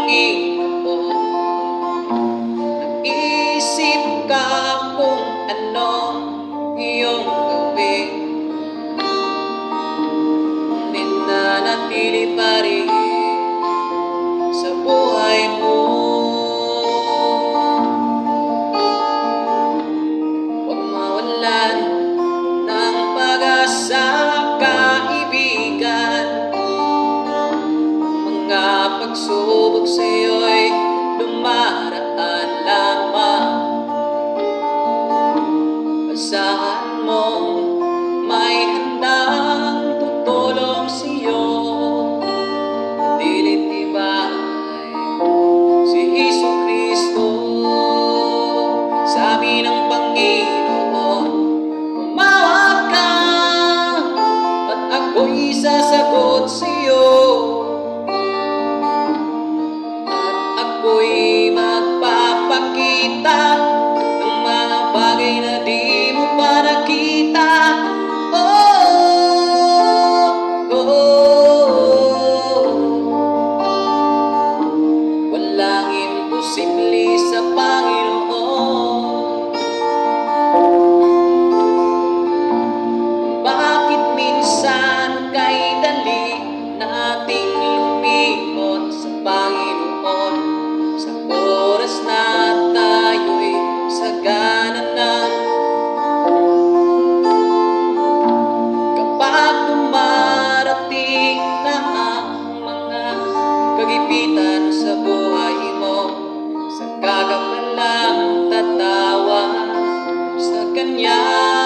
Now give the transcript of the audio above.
Panginoon. Nag-isip ka kung ano iyong gawin, ngunit nanatili pa rin sa buhay mo. Huwag mawalan ng pag-asa, kaibigan. Mga pagsubok sa'yo'y dumaraan lamang. Asahan mong may handang tutulong sa'yo. Dilit tibay si Jesucristo. Sabi ng Panginoon, tumawag ka at ako'y sasagot sa'yo. Ako'y magpapakita ng mga bagay na di mo pa nakita. Walang imposible sa Panginoon. Bakit minsan kay dali nating lumimot sa Panginoon, sa oras na tayo'y sagana na? Kapag dumarating na ang mga kagipitan sa buhay mo, saka ka palang tatawa sa Kanya.